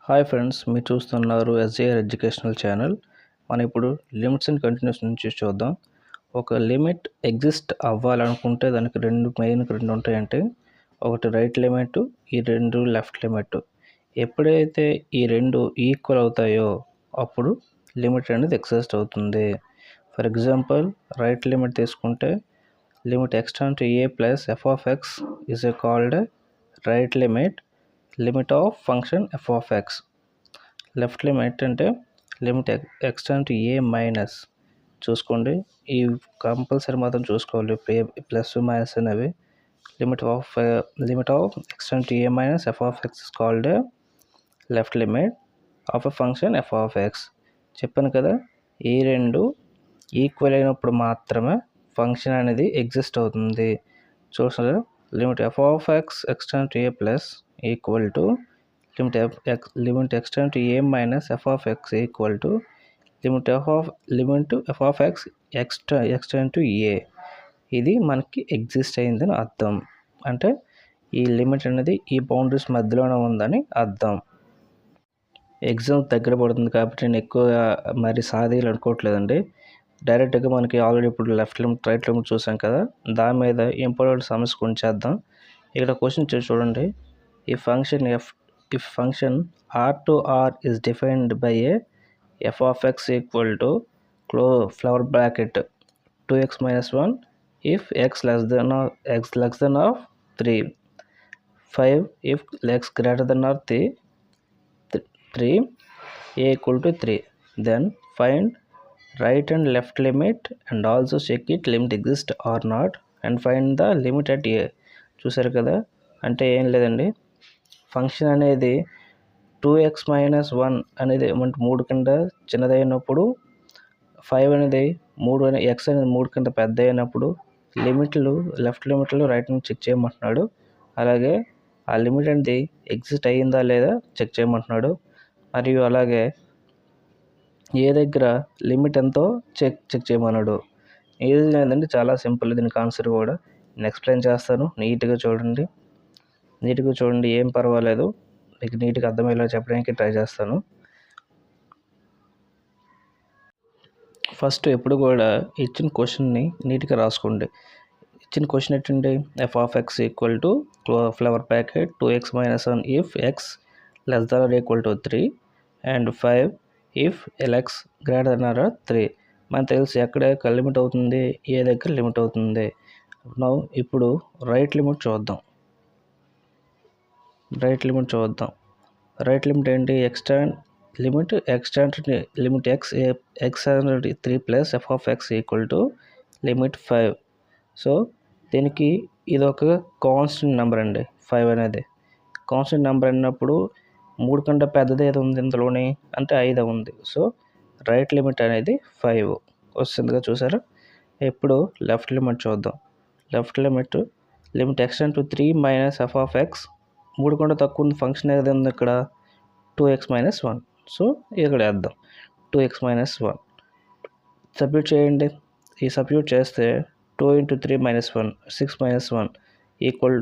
Hi friends, మీరు చూస్తున్నారు SJR educational channel. మనం ఇప్పుడు లిమిట్స్ అండ్ కంటిన్యూస్ నుంచి చూద్దాం. ఒక లిమిట్ ఎగ్జిస్ట్ అవ్వాలనుకుంటే దానికి రెండు ఉంటాయంటే, ఒకటి రైట్ లిమిట్, ఈ రెండు లెఫ్ట్ లిమిట్. ఎప్పుడైతే ఈ రెండు ఈక్వల్ అవుతాయో అప్పుడు లిమిట్ అనేది ఎగ్జిస్ట్ అవుతుంది. ఫర్ ఎగ్జాంపుల్, రైట్ లిమిట్ తీసుకుంటే limit x tends to a plus f of x is called right limit of function f of x. Left limit అంటే limit x tends to a minus. చూసుకోండి, ఈ compulsory మాత్రం చూసుకోవాలి, plus minus అనేవి. Limit of x tends to a minus f of x is called left limit of a function f of x. చెప్పాను కదా, ఈ రెండు ఈక్వల్ అయినప్పుడు మాత్రమే ఫంక్షన్ అనేది ఎగ్జిస్ట్ అవుతుంది. చూసారా, limit f of x x tends to a plus equal to limit x tends to a minus f of x equal to limit f of x x tends to a. ఇది మనకి exist అయిందని అర్థం. అంటే ఈ limit అనేది ఈ boundaries మధ్యలోనే ఉందని అర్థం. ఎగ్జామ్ దగ్గర పడుతుంది కాబట్టి నేను ఎక్కువ మరి సాధీలు అనుకోవట్లేదండి. డైరెక్ట్గా మనకి ఆల్రెడీ ఇప్పుడు లెఫ్ట్ లిమిట్ రైట్ లిమిట్ చూసాం కదా, దాని మీద ఇంపార్టెంట్ సమస్య కొంచెం చేద్దాం. ఇక్కడ క్వశ్చన్ చూడండి, ఈ function if function r to r is defined by a f of x equal to flower bracket 2x minus 1 if x less than or 3, 5 if x greater than or 3, a equal to 3. Then find right and left limit and also check it limit exist or not and find the limit at a. చూసారు కదా, అంటే ఏం లేదండి, function అనేది 2x minus 1 అనేది మనకి 3 కింద చిన్నదైనప్పుడు, 5 అనేది ఎక్స్ అనేది 3 కింద పెద్ద అయినప్పుడు లెఫ్ట్ లిమిట్లు రైట్ నుంచి చెక్ చేయమంటున్నాడు. అలాగే ఆ లిమిట్ అనేది ఎగ్జిస్ట్ అయ్యిందా లేదా చెక్ చేయమంటున్నాడు. మరియు అలాగే ఏ దగ్గర లిమిట్ ఎంతో చెక్ చేయమన్నాడు. ఇది లేదండి, చాలా సింపుల్. దీనికి ఆన్సర్ కూడా నేను ఎక్స్ప్లెయిన్ చేస్తాను. నీట్గా చూడండి, ఏం పర్వాలేదు, మీకు నీట్గా అర్థమయ్యేలా చెప్పడానికి ట్రై చేస్తాను. ఫస్ట్ ఎప్పుడు కూడా ఇచ్చిన క్వశ్చన్ని నీట్గా రాసుకోండి. ఇచ్చిన క్వశ్చన్ ఏంటంటే f of x equal to floor bracket 2x minus 1 if x less than or equal to 3 and 5 if x greater than or 3. మనకు తెలుసు ఎక్కడ లిమిట్ అవుతుంది, ఏ దగ్గర లిమిట్ అవుతుంది. ఇప్పుడు రైట్ లిమిట్ చూద్దాం. రైట్ లిమిట్ ఏంటి, limit X 3 plus f of x equal to limit 5. So దీనికి ఇది ఒక కాన్స్టెంట్ నెంబర్ అండి. 5 అనేది కాన్స్టెంట్ నెంబర్ అన్నప్పుడు 3 కంటే పెద్దది ఏది ఉంది ఇందులోని అంటే 5 ఉంది. సో రైట్ లిమిట్ అనేది 5 వస్తుందిగా, చూసారా. ఇప్పుడు లెఫ్ట్ లిమిట్ చూద్దాం. Limit X to 3 minus f of X, 3 కంటే తక్కువ ఉంది ఫంక్షన్ ఏది ఉంది ఇక్కడ 2x మైనస్ 1. సో ఇక్కడ వేద్దాం 2x మైనస్ 1. సబ్స్టిట్యూట్ చేయండి. ఈ సబ్స్టిట్యూట్ చేస్తే 2 × 3 మైనస్ 1 6 మైనస్ 1 ఈక్వల్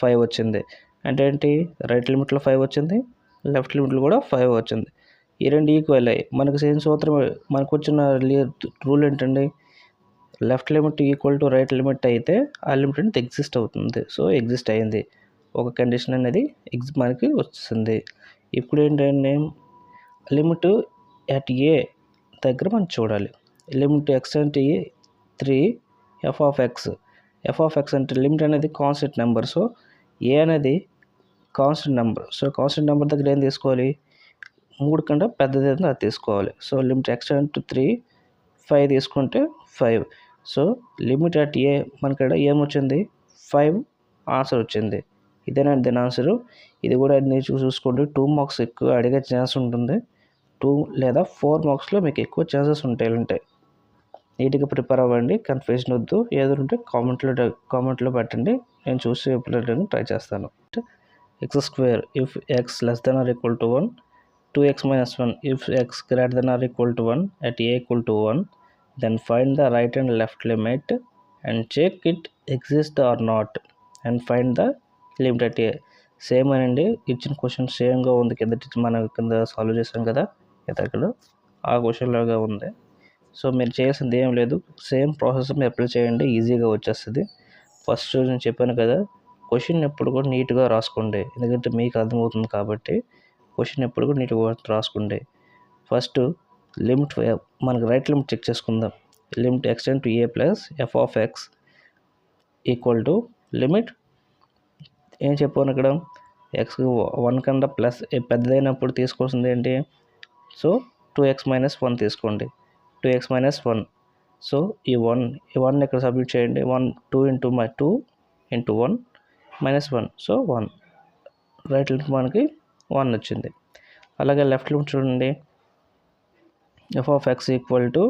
5 వచ్చింది. అంటే ఏంటి, రైట్ లిమిట్లో 5 వచ్చింది, లెఫ్ట్ లిమిట్లో కూడా 5 వచ్చింది. ఈ రెండు ఈక్వల్ అయ్యి మనకు సేమ్ సూత్రం. మనకు వచ్చిన రూల్ ఏంటండి, left limit equal to right limit అయితే ఆ లిమిట్ అనేది ఎగ్జిస్ట్ అవుతుంది. సో ఎగ్జిస్ట్ అయింది, ఒక కండిషన్ అనేది మనకి వస్తుంది. ఇప్పుడు ఏంటంటే లిమిట్ అట్ ఏ దగ్గర మనం చూడాలి. లిమిట్ ఎక్స్ అంటే 3 ఎఫ్ ఆఫ్ ఎక్స్ అంటే లిమిట్ అనేది కాన్స్టెంట్ నెంబర్. సో ఏ అనేది constant number. So constant number దగ్గర ఏం తీసుకోవాలి, 3 కంటే పెద్దది ఏదో అది తీసుకోవాలి. సో లిమిట్ ఎక్స్ టు 3 5 తీసుకుంటే 5. సో లిమిట్ అట్ ఏ మనకి ఇక్కడ ఏమొచ్చింది, 5 ఆన్సర్ వచ్చింది. ఇదేనా దీని ఆన్సరు. ఇది కూడా నేను చూసుకోండి, 2 మార్క్స్ ఎక్కువ అడిగే ఛాన్స్ ఉంటుంది. 2 లేదా 4 మార్క్స్లో మీకు ఎక్కువ ఛాన్సెస్ ఉంటాయి. నీట్గా ప్రిపేర్ అవ్వండి, కన్ఫ్యూజన్ వద్దు. ఏదో ఉంటే కామెంట్లో పెట్టండి, నేను చూసి చెప్పడానికి ట్రై చేస్తాను. X square if x less than or equal to 1, 2x minus 1 if x greater than or equal to 1 at a equal to 1. Then find the right and left limit and check it exist or not and find the limit at a. Same అనండి, ఇచ్చిన question సేమ్గా ఉంది. మనం కింద solve చేసాం కదా ఇక్కడ, ఆ question లాగా ఉంది. సో మీరు చేయాల్సింది ఏం లేదు, సేమ్ ప్రాసెస్ మీరు అప్లై చేయండి, ఈజీగా వచ్చేస్తుంది. ఫస్ట్ నేను చెప్పాను కదా, క్వశ్చన్ ఎప్పుడు కూడా నీట్గా రాసుకోండి, ఎందుకంటే మీకు అర్థమవుతుంది కాబట్టి క్వశ్చన్ ఎప్పుడు కూడా నీట్గా రాసుకోండి. ఫస్ట్ లిమిట్, మనకి రైట్ లిమిట్ చెక్ చేసుకుందాం. Limit extend to a plus f of x equal to limit ఏం చెప్పాను ఇక్కడ, ఎక్స్ 1 కన్నా ప్లస్ పెద్దదైనప్పుడు తీసుకోవాల్సింది ఏంటి, సో 2x మైనస్ 1 తీసుకోండి, 2x మైనస్ 1. సో ఈ 1 ఇక్కడ సబ్మిట్ చేయండి, 2 into 1 minus 1, so 1. Right limit మనకి 1 వచ్చింది. అలాగే లెఫ్ట్ లిమిట్ చూడండి, F of x equal to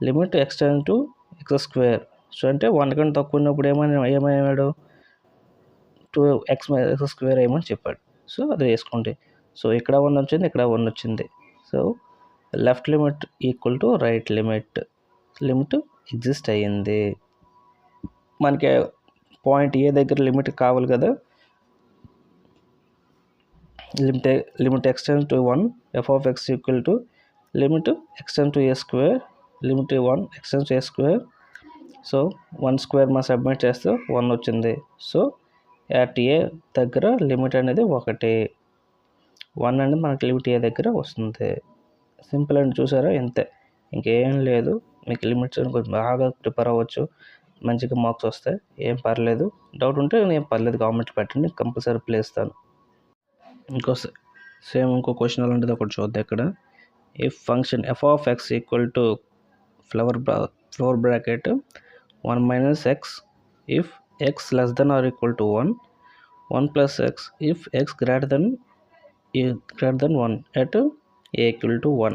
limit extend to X square. So అంటే 1 కన్నా తక్కువ ఉన్నప్పుడు ఏమయ్యాడు, 2x ఎక్స్ స్క్వేర్ ఏమని చెప్పాడు. సో అది వేసుకోండి. సో ఇక్కడ 1 వచ్చింది, ఇక్కడ 1 వచ్చింది. So left limit equal to right limit, limit exist అయ్యింది. మనకి పాయింట్ ఏ దగ్గర లిమిట్ కావాలి కదా, limit extend to 1 f of x equal to limit extend to A square, limit 1 extend to A square. So 1 square మనం submit చేస్తే 1 వచ్చింది. So at a దగ్గర limit అనేది 1 అనేది మనకి లిమిట్ ఏ దగ్గర వస్తుంది. సింపుల్ అండి, చూసారా, ఇంతే, ఇంకేం లేదు. మీకు లిమిట్స్ కొంచెం బాగా ప్రిపేర్ అవ్వచ్చు, మంచిగా మార్క్స్ వస్తాయి, ఏం పర్లేదు. డౌట్ ఉంటే నేను పర్లేదు కామెంట్ పెట్టండి, కంపల్సరీ ప్లే ఇస్తాను. ఇంకో క్వశ్చన్ అలాంటిది ఒకటి చూద్దాం ఇక్కడ. If function f of x equal to floor bracket 1 minus x if x less than or equal to 1 plus x if x greater than 1 at a equal to 1,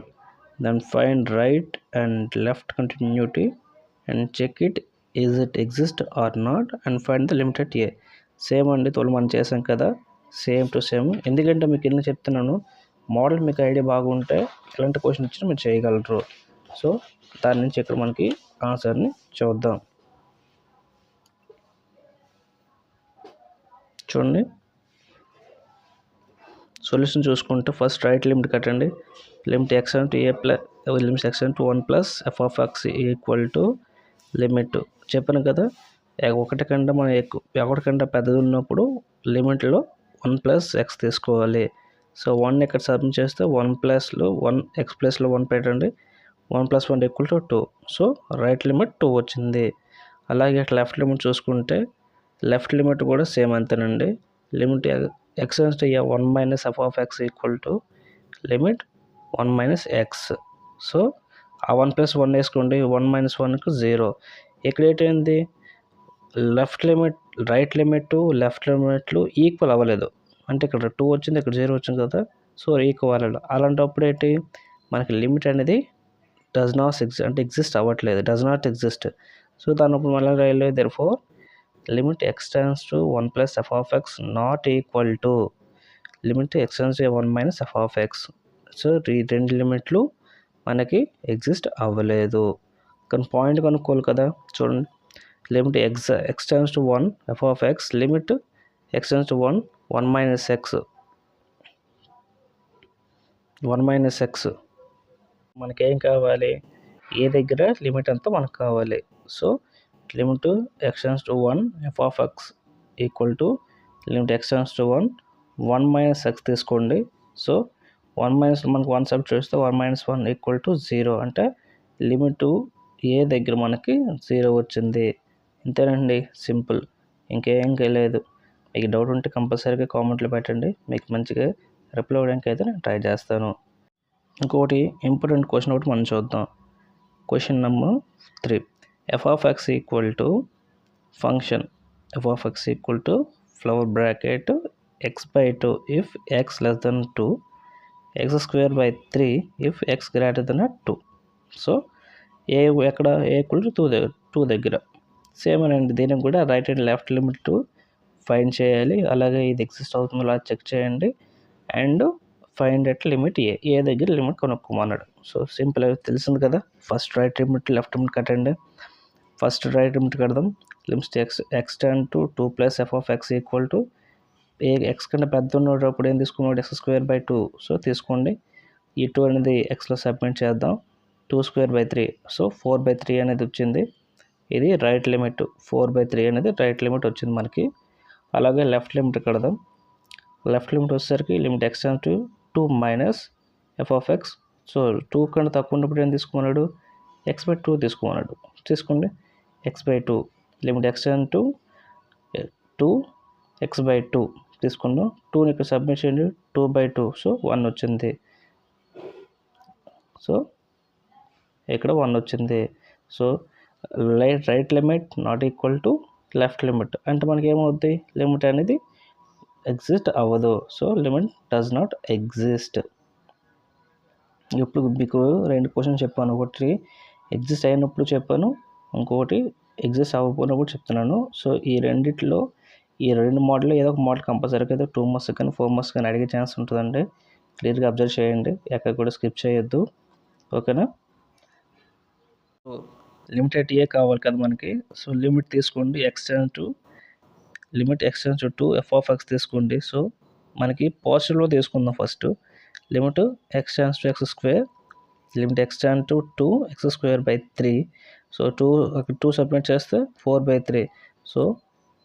then find right and left continuity and check it is it exist or not and find the limit at a. Same అండి, తోలు మనం చేసాం కదా, same to same. ఎందుకంటే మీకు ఎన్ని చెప్తున్నాను, model మీకు ఐడియా బాగుంటే ఎలాంటి క్వశ్చన్ ఇచ్చినా మీరు చేయగలరు. సో దాని నుంచి ఇక్కడ మనకి ఆన్సర్ని చూద్దాం. చూడండి, సొల్యూషన్ చూసుకుంటే ఫస్ట్ రైట్ లిమిట్ కట్టండి. Limit extend to a plus limit extend to 1 plus f of x equal to limit చెప్పాను కదా, ఒకటి కంటే పెద్దది ఉన్నప్పుడు లిమిట్లో 1 ప్లస్ ఎక్స్ తీసుకోవాలి. సో 1 ఇక్కడ సబ్మిట్ చేస్తే 1 ఎక్స్ ప్లస్లో 1 పెట్టండి, 1 plus 1 equal to 2. So right limit 2 వచ్చింది. అలాగే లెఫ్ట్ లిమిట్ చూసుకుంటే లెఫ్ట్ లిమిట్ కూడా సేమ్ అంతేనండి. Limit x tends to 1 minus f of x equal to limit 1 minus x. So ఆ 1 ప్లస్ 1 వేసుకోండి, 1 మైనస్ 1కు 0. ఇక్కడ ఏంటైంది, రైట్ లిమిట్ లెఫ్ట్ లిమిట్లు ఈక్వల్ అవ్వలేదు, అంటే ఇక్కడ 2 వచ్చింది, ఇక్కడ 0 వచ్చింది కదా. సో ఈక్వల్ అలాంటప్పుడు ఏంటి, మనకి లిమిట్ అనేది ఎగ్జిస్ట్ అవ్వట్లేదు, డస్ నాట్ ఎగ్జిస్ట్. సో దానప్పుడు మళ్ళీ రాయాలి, therefore limit x tends to 1 plus f of x not equal to limit x tends to 1 minus f of x. So ఈ రెండు లిమిట్లు మనకి ఎగ్జిస్ట్ అవ్వలేదు. కానీ పాయింట్ కనుక్కోవాలి కదా, చూడండి, limit x tends to 1 f of x, limit x tends to 1 minus x, 1 minus x మనకేం కావాలి, ఏ దగ్గర లిమిట్ అంతా మనకు కావాలి. So limit x tends to 1 f of x equal to limit x tends to 1 minus x తీసుకోండి. సో 1 మైనస్ మనకు 1 సబ్మిట్ చేస్తే 1 మైనస్ 1 ఈక్వల్ టు 0, అంటే లిమిట్ ఏ దగ్గర మనకి 0 వచ్చింది. ఇంతేనండి, సింపుల్, ఇంకేం లేదు. మీకు డౌట్ ఉంటే కంపల్సరీగా కామెంట్లో పెట్టండి, మీకు మంచిగా రిప్లై అవ్వడానికి అయితే నేను ట్రై చేస్తాను. ఇంకోటి ఇంపార్టెంట్ క్వశ్చన్ ఒకటి మనం చూద్దాం. Question number 3, F of x equal to function f of x equal to flower bracket x/2 if x less then 2, X square by 3 if x greater then 2. So ఎక్కడ ఏ equal to 2 దగ్గర same అండి. దీనికి కూడా right and left limit find చేయాలి. అలాగే ఇది exist అవుతుందో అలా చెక్ చేయండి. అండ్ ఫైండ్ ఎట్ లిమిట్ ఏ దగ్గర లిమిట్ కొనుక్కోమన్నాడు. సో సింపుల్, తెలిసింది కదా. First right limit left limit కట్టండి. ఫస్ట్ రైట్ లిమిట్ కడదాం. Limit extend to 2 plus f of x equal to X కంటే పెద్ద ఉన్నప్పుడు ఏం తీసుకున్నాడు x²/2 సో తీసుకోండి. ఈ 2 అనేది ఎక్స్లో సబ్మిట్ చేద్దాం. 2² 3 సో 4/3 అనేది వచ్చింది. ఇది రైట్ లిమిట్ 4/3 అనేది రైట్ లిమిట్ వచ్చింది మనకి. అలాగే లెఫ్ట్ లిమిట్ కడదాం. లెఫ్ట్ లిమిట్ వచ్చేసరికి limit x to 2 minus f(x). So 2 కన్నా తక్కువ ఉన్నప్పుడు ఏం తీసుకున్నాడు x/2 తీసుకున్నాడు. తీసుకోండి x/2 limit x to 2 x/2 తీసుకున్నాం. 2ని ఇక్కడ సబ్మిట్ చేయండి 2/2 సో 1 వచ్చింది. సో ఇక్కడ 1 వచ్చింది. So right limit not equal to left limit అంటే మనకి ఏమవుద్ది లిమిట్ అనేది ఎగ్జిస్ట్ అవ్వదు. So limit does not exist. ఇప్పుడు మీకు 2 క్వశ్చన్స్ చెప్పాను. ఒకటి ఎగ్జిస్ట్ అయినప్పుడు చెప్పాను, ఇంకొకటి ఎగ్జిస్ట్ అవ్వకపోయినప్పుడు చెప్తున్నాను. సో ఈ రెండిట్లో ఈ 2 మోడల్లో ఏదో ఒక మోడల్ కంపల్సరీగా అయితే 2 మార్క్స్ కానీ 4 మార్క్స్ కానీ అడిగే ఛాన్స్ ఉంటుందండి. క్లియర్గా అబ్జర్వ్ చేయండి, ఎక్కడ కూడా స్కిప్ చేయొద్దు. ఓకేనా. సో లిమిట్ ఎట్ ఏ కావాలి కదా మనకి. సో లిమిట్ తీసుకోండి లిమిట్ x టు 2 f(x) తీసుకోండి. సో మనకి పాజిటివ్లో తీసుకుందాం first. Limit x to x², limit x to 2 x²/3. So 2 submit చేస్తే 4/3. సో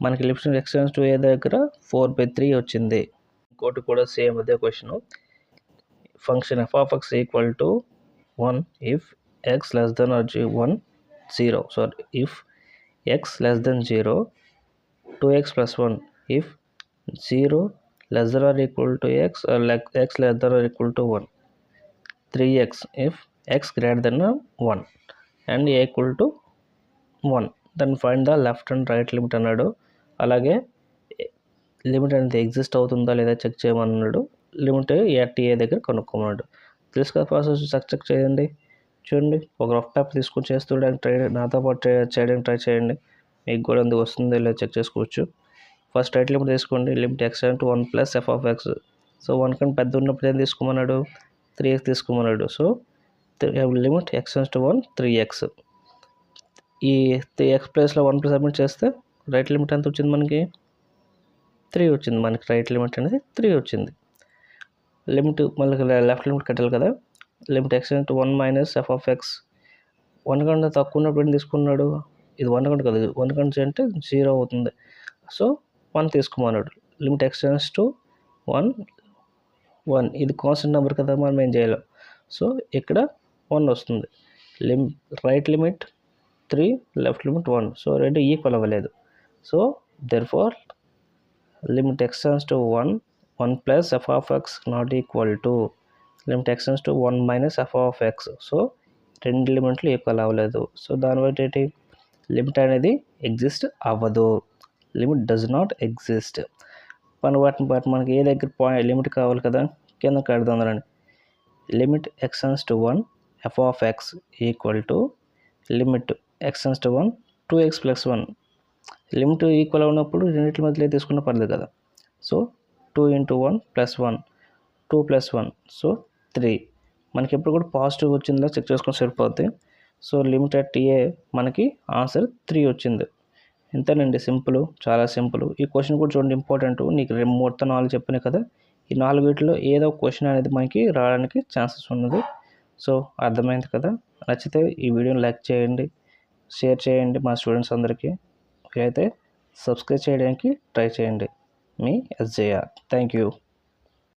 మనకి లిమిట్ x టు a దగ్గర 4/3 వచ్చింది. ఇంకోటి కూడా సేమ్ అదే question. Function f(x) equal to 1 if x less than or 0. Sorry, if x less than 0, 2x plus 1 if 0 less than or equal to x or x less than or equal to 1, 3x if x greater than 1 and a equal to 1. then find the left and right limit అన్నాడు. అలాగే limit అనేది exist అవుతుందా లేదా check చేయమన్నాడు. Limit at a దగ్గర కనుక్కోమన్నాడు. తెలుసు కదా process, check చేయండి. చూడండి, ఒక రఫ్ పేపర్ తీసుకొని చేస్తుండడానికి నాతో పాటు చేయడానికి ట్రై చేయండి. మీకు కూడా ఎందుకు వస్తుందో లేదా చెక్ చేసుకోవచ్చు. ఫస్ట్ రైట్ లిమిట్ తీసుకోండి. Limit x to 1 plus f(x). So 1 కన్నా పెద్ద ఉన్నప్పుడు ఏం తీసుకోమన్నాడు 3x తీసుకోమన్నాడు. So limit x to 1 3x. ఈ 3x ప్లేస్లో 1 ప్లస్ సబ్మిట్ చేస్తే రైట్ లిమిట్ ఎంత వచ్చింది మనకి 3 వచ్చింది. మనకి రైట్ లిమిట్ అనేది 3 వచ్చింది. లిమిట్ మళ్ళీ లెఫ్ట్ లిమిట్ కట్టాలి కదా. Limit x to 1 minus f(x). 1 కన్నా తక్కువ ఉన్నప్పుడు ఏం తీసుకున్నాడు, ఇది 1 కన్నా కాదు 1 కన్నా అంటే 0 అవుతుంది. సో 1 తీసుకోమన్నాడు. లిమిట్ x టు 1 ఇది కాన్స్టెంట్ నెంబర్ కదా, మనం ఏం చేయాలి. సో ఇక్కడ 1 వస్తుంది. Right limit 3, left limit 1. So రెండు ఈక్వల్ అవ్వలేదు. So therefore limit x to 1 plus f(x) not equal to limit x to 1 minus f(x). So రెండు లిమిట్లు ఈక్వల్ అవ్వలేదు. సో దాని బట్టి ఏంటి లిమిట్ అనేది ఎగ్జిస్ట్ అవ్వదు. Limit does not exist. వాటిని మనకి ఏ దగ్గర లిమిట్ కావాలి కదా, కింద కడదాం రండి. Limit x to 1 f(x) equal to limit x to 1 2x plus 1. Limit equal ఉన్నప్పుడు రెండింటి మధ్యలో తీసుకున్న పర్లేదు కదా. So 2 × 1 plus 1 2 plus 1 so 3. మనకి ఎప్పుడు కూడా పాజిటివ్ వచ్చిందో చెక్ చేసుకొని సరిపోద్ది. సో లిమిట్ ఎట్ ఏ మనకి ఆన్సర్ 3 వచ్చింది. ఇంతేనండి, సింపుల్, చాలా సింపుల్. ఈ క్వశ్చన్ కూడా చూడండి ఇంపార్టెంట్. నీకు మొత్తం 4 చెప్పినాయి కదా, ఈ 4 వీటిలో ఏదో ఒక క్వశ్చన్ అనేది మనకి రావడానికి ఛాన్సెస్ ఉన్నది. సో అర్థమైంది కదా. నచ్చితే ఈ వీడియోని లైక్ చేయండి, షేర్ చేయండి మా స్టూడెంట్స్ అందరికీ. అయితే సబ్స్క్రైబ్ చేయడానికి ట్రై చేయండి. మీ SJR. Thank you.